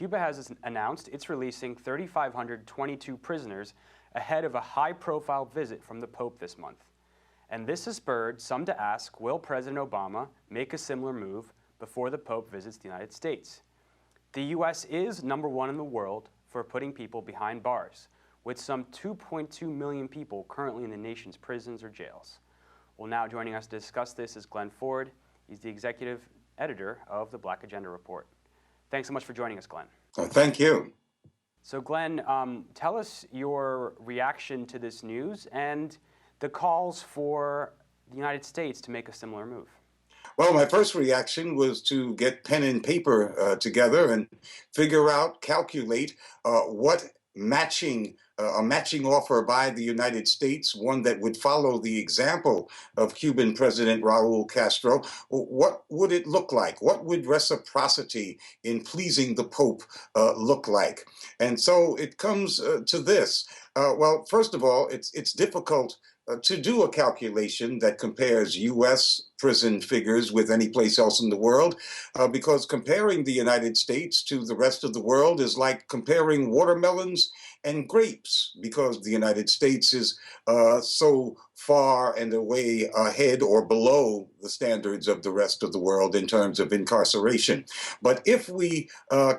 Cuba has announced it's releasing 3,522 prisoners ahead of a high-profile visit from the Pope this month. And this has spurred some to ask, will President Obama make a similar move before the Pope visits the United States? The U.S. is #1 in the world for putting people behind bars, with some 2.2 million people currently in the nation's prisons or jails. Well, now joining us to discuss this is Glen Ford. He's the executive editor of the Black Agenda Report. Thanks so much for joining us, Glen. Thank you. So, Glen, tell us your reaction to this news and the calls for the United States to make a similar move. Well, my first reaction was to get pen and paper together and figure out, calculate what a matching offer by the United States, one that would follow the example of Cuban President Raul Castro. What would it look like? What would reciprocity in pleasing the Pope look like? And so it comes to this. Well, first of all, it's difficult to do a calculation that compares U.S. prison figures with any place else in the world, because comparing the United States to the rest of the world is like comparing watermelons and grapes, because the United States is so far and away ahead or below the standards of the rest of the world in terms of incarceration. But if we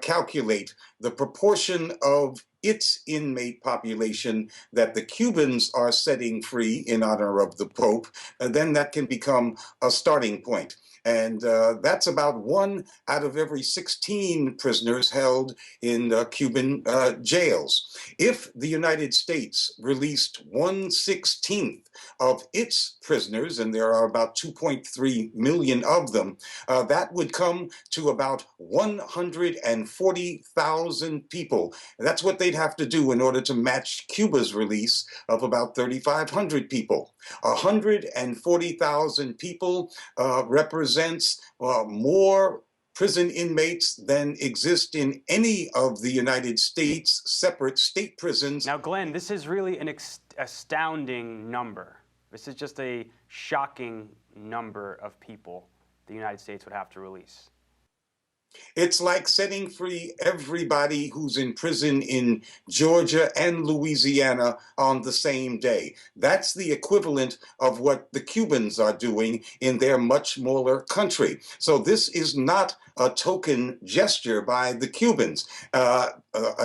calculate the proportion of its inmate population that the Cubans are setting free in honor of the Pope, then that can become a starting point. And that's about 1 out of every 16 prisoners held in Cuban jails. If the United States released 1/16 of its prisoners, and there are about 2.3 million of them, that would come to about 140,000 people. That's what they'd have to do in order to match Cuba's release of about 3,500 people. 140,000 people represents more prison inmates than exist in any of the United States' separate state prisons. Now, Glen, this is really an astounding number. This is just a shocking number of people the United States would have to release. It's like setting free everybody who's in prison in Georgia and Louisiana on the same day. That's the equivalent of what the Cubans are doing in their much smaller country. So this is not a token gesture by the Cubans. A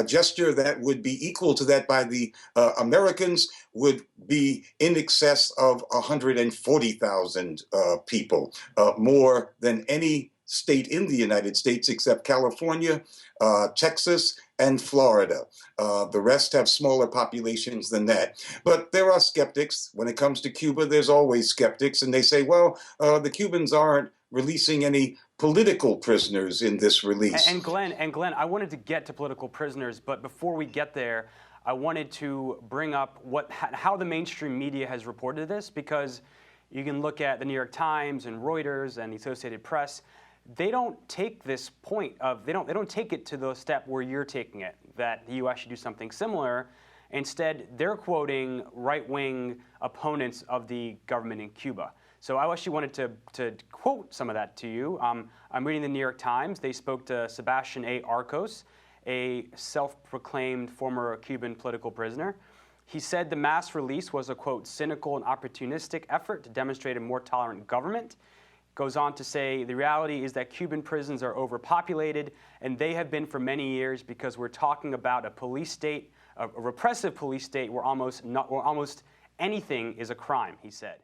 gesture that would be equal to that by the Americans would be in excess of 140,000 people, more than any state in the United States except California, Texas, and Florida. The rest have smaller populations than that. But there are skeptics. When it comes to Cuba, there's always skeptics, and they say, well, the Cubans aren't releasing any political prisoners in this release. And Glen, I wanted to get to political prisoners, but before we get there, I wanted to bring up how the mainstream media has reported this, because you can look at the New York Times and Reuters and the Associated Press. They don't take this point of, they don't take it to the step where you're taking it, that the U.S. should do something similar. Instead, they're quoting right-wing opponents of the government in Cuba. So I actually wanted to quote some of that to you. I'm reading the New York Times. They spoke to Sebastian A. Arcos, a self-proclaimed former Cuban political prisoner. He said the mass release was a, quote, cynical and opportunistic effort to demonstrate a more tolerant government. Goes on to say the reality is that Cuban prisons are overpopulated, and they have been for many years, because we're talking about a police state, a repressive police state where almost anything is a crime, he said.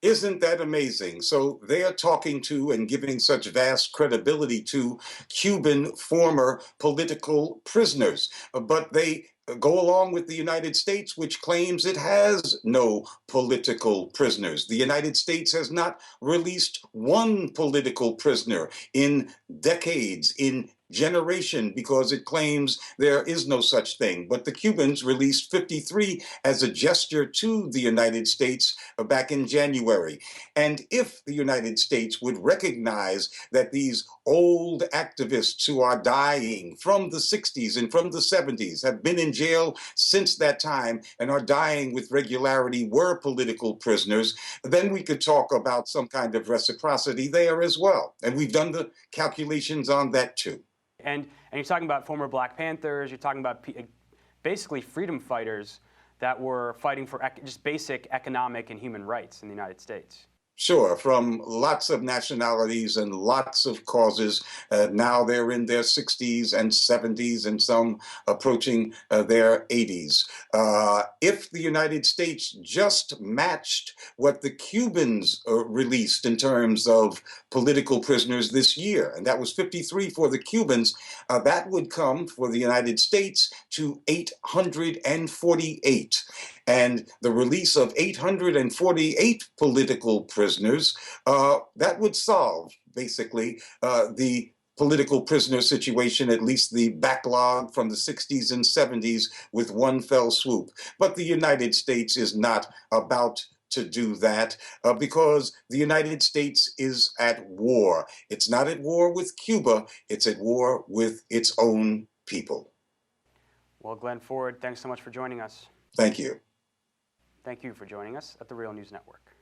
Isn't that amazing? So they are talking to and giving such vast credibility to Cuban former political prisoners, but they go along with the United States, which claims it has no political prisoners. The United States has not released one political prisoner in decades, in generation, because it claims there is no such thing. But the Cubans released 53 as a gesture to the United States back in January. And if the United States would recognize that these old activists who are dying from the 60s and from the 70s have been in jail since that time and are dying with regularity were political prisoners, then we could talk about some kind of reciprocity there as well. And we've done the calculations on that too. And you're talking about former Black Panthers, you're talking about basically freedom fighters that were fighting for just basic economic and human rights in the United States. Sure, from lots of nationalities and lots of causes. Now they're in their 60s and 70s and some approaching their 80s. If the United States just matched what the Cubans released in terms of political prisoners this year, and that was 53 for the Cubans, that would come for the United States to 848. And the release of 848 political prisoners, that would solve, basically, the political prisoner situation, at least the backlog from the 60s and 70s, with one fell swoop. But the United States is not about to do that because the United States is at war. It's not at war with Cuba, it's at war with its own people. Well, Glenn Ford, thanks so much for joining us. Thank you. Thank you for joining us at the Real News Network.